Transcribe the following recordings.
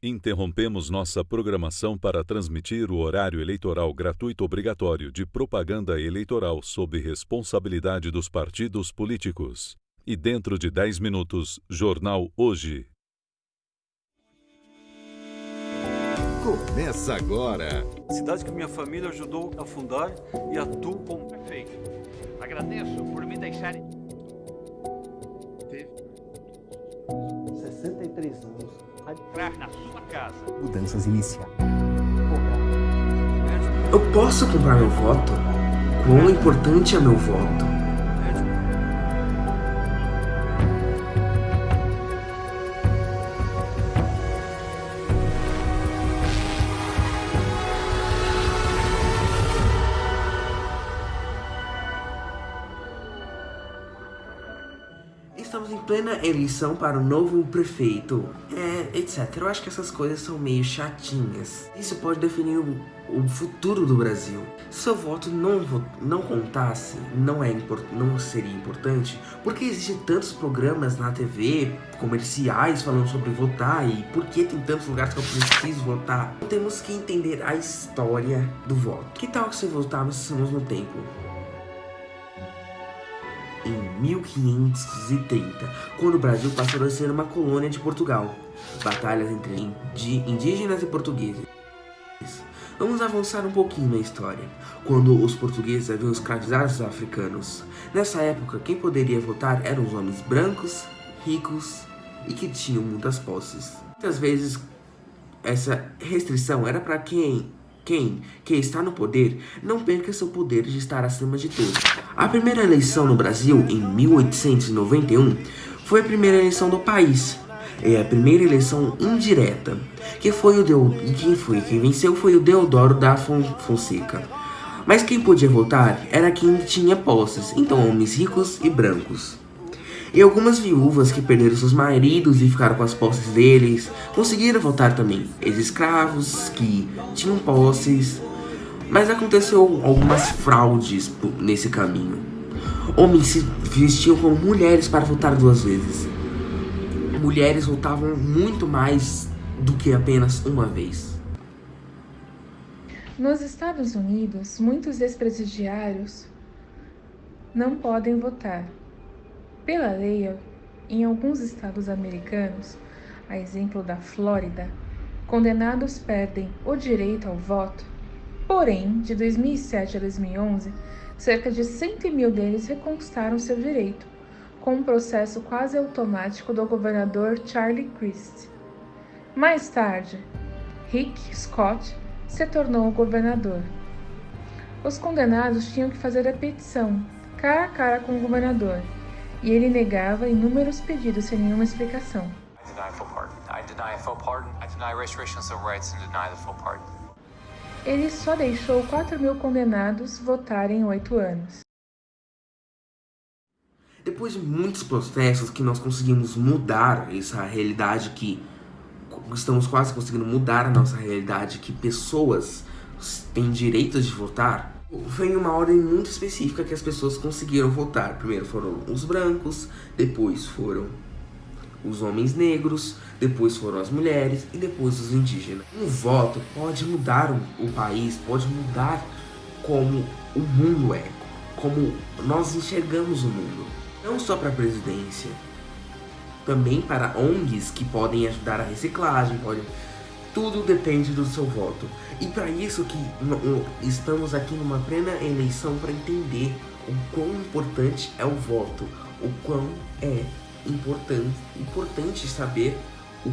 Interrompemos nossa programação para transmitir o horário eleitoral gratuito obrigatório de propaganda eleitoral sob responsabilidade dos partidos políticos. E dentro de 10 minutos, Jornal Hoje. Começa agora. Cidade que minha família ajudou a fundar e atuo como prefeito. Agradeço por me deixarem. 63 anos. Entrar na sua casa. Mudanças iniciais. Eu posso comprar meu voto? Quão importante é meu voto? Estamos em plena eleição para o novo prefeito, etc. Eu acho que essas coisas são meio chatinhas. Isso pode definir o futuro do Brasil. Se seu voto não contasse, não seria importante, porque existem tantos programas na TV, comerciais falando sobre votar e por que tem tantos lugares que eu preciso votar. Temos que entender a história do voto. Que tal se voltássemos no tempo? Em 1530, quando o Brasil passou a ser uma colônia de Portugal. Batalhas entre indígenas e portugueses. Vamos avançar um pouquinho na história. Quando os portugueses haviam escravizado os africanos. Nessa época, quem poderia votar eram os homens brancos, ricos e que tinham muitas posses. Muitas vezes, essa restrição era para quem está no poder não perca seu poder de estar acima de tudo. A primeira eleição no Brasil, em 1891, foi a primeira eleição do país. É a primeira eleição indireta. Quem venceu foi o Deodoro da Fonseca. Mas quem podia votar era quem tinha posses, então homens ricos e brancos. E algumas viúvas que perderam seus maridos e ficaram com as posses deles conseguiram votar também. Ex-escravos que tinham posses. Mas aconteceu algumas fraudes nesse caminho. Homens se vestiam como mulheres para votar 2 vezes. Mulheres votavam muito mais do que apenas uma vez. Nos Estados Unidos, muitos ex-presidiários não podem votar. Pela lei, em alguns estados americanos, a exemplo da Flórida, condenados perdem o direito ao voto. Porém, de 2007 a 2011, cerca de 100.000 deles reconquistaram seu direito, com um processo quase automático do governador Charlie Crist. Mais tarde, Rick Scott se tornou o governador. Os condenados tinham que fazer a petição, cara a cara com o governador, e ele negava inúmeros pedidos sem nenhuma explicação. Ele só deixou 4.000 condenados votarem em 8 anos. Depois de muitos processos que nós conseguimos mudar essa realidade, que estamos quase conseguindo mudar a nossa realidade, que pessoas têm direito de votar, foi em uma ordem muito específica que as pessoas conseguiram votar. Primeiro foram os brancos, depois foram os homens negros, depois foram as mulheres e depois os indígenas. Um voto pode mudar o país, pode mudar como o mundo é, como nós enxergamos o mundo. Não só para a presidência, também para ONGs que podem ajudar a reciclagem, tudo depende do seu voto. E para isso que estamos aqui numa plena eleição para entender o quão importante é o voto, o quão é importante saber o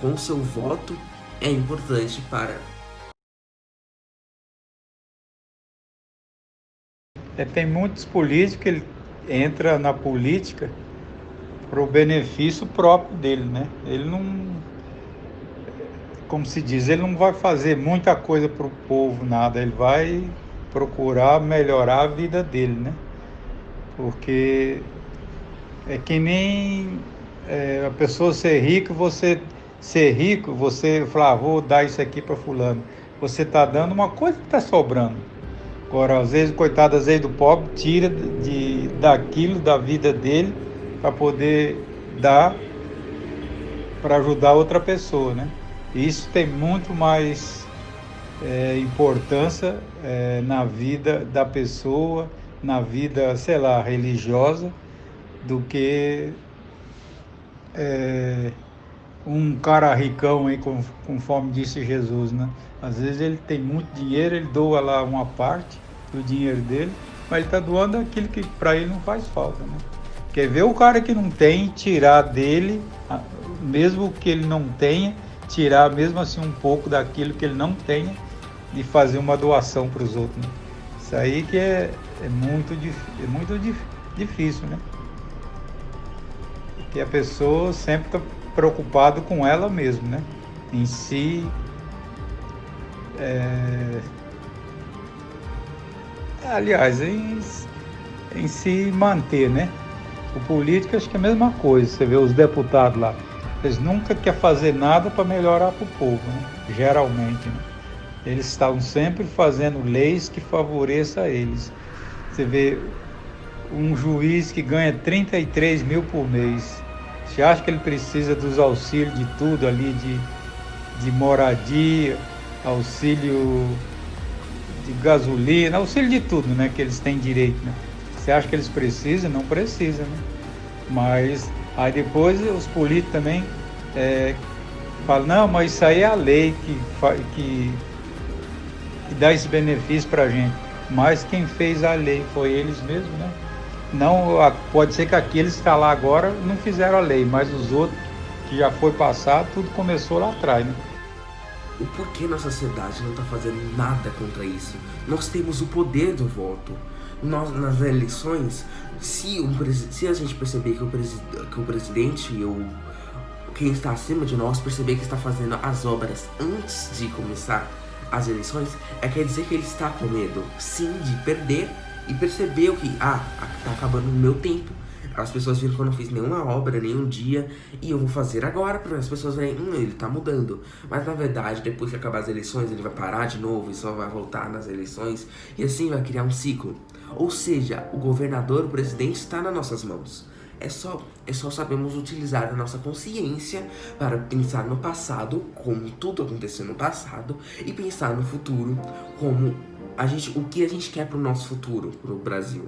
quão seu voto é importante para... Tem muitos políticos que ele entra na política para o benefício próprio dele, né? Ele não, como se diz, ele não vai fazer muita coisa para o povo, nada. Ele vai procurar melhorar a vida dele, né? Porque é que nem a pessoa ser rica, você falar, vou dar isso aqui para fulano. Você está dando uma coisa que está sobrando. Agora, às vezes, coitado, do pobre, tira daquilo da vida dele para poder dar para ajudar outra pessoa, né? E isso tem muito mais importância na vida da pessoa, na vida, sei lá, religiosa, do que um cara ricão aí, conforme disse Jesus, né? Às vezes ele tem muito dinheiro, ele doa lá uma parte do dinheiro dele, mas ele está doando aquilo que para ele não faz falta, né? Quer ver o cara que não tem, tirar dele, mesmo que ele não tenha, tirar mesmo assim um pouco daquilo que ele não tenha e fazer uma doação para os outros, né? Isso aí que é muito difícil, né? Porque a pessoa sempre está preocupada com ela mesma, né? Em si, aliás, em se manter, né? O político acho que é a mesma coisa. Você vê os deputados lá, eles nunca querem fazer nada para melhorar para o povo, né? Geralmente, né? Eles estão sempre fazendo leis que favoreçam a eles. Você vê um juiz que ganha 33 mil por mês. Você acha que ele precisa dos auxílios de tudo ali, de moradia, auxílio de gasolina, auxílio de tudo, né? Que eles têm direito, né? Você acha que eles precisam? Não precisam, né? Mas aí depois os políticos também falam, não, mas isso aí é a lei que dá esse benefício pra gente. Mas quem fez a lei foi eles mesmos, né? Não, pode ser que aqueles que estão lá agora não fizeram a lei, mas os outros que já foi passado, tudo começou lá atrás, né? O porquê nossa sociedade não está fazendo nada contra isso? Nós temos o poder do voto. Nas eleições, se a gente perceber que o presidente ou quem está acima de nós perceber que está fazendo as obras antes de começar as eleições, quer dizer que ele está com medo, sim, de perder e percebeu que, tá acabando o meu tempo. As pessoas viram que eu não fiz nenhuma obra, nenhum dia, e eu vou fazer agora para as pessoas verem, ele tá mudando. Mas na verdade, depois que acabar as eleições, ele vai parar de novo e só vai voltar nas eleições, e assim vai criar um ciclo. Ou seja, o governador, o presidente está nas nossas mãos. É só sabermos utilizar a nossa consciência para pensar no passado, como tudo aconteceu no passado, e pensar no futuro, como o que a gente quer para o nosso futuro, para o Brasil.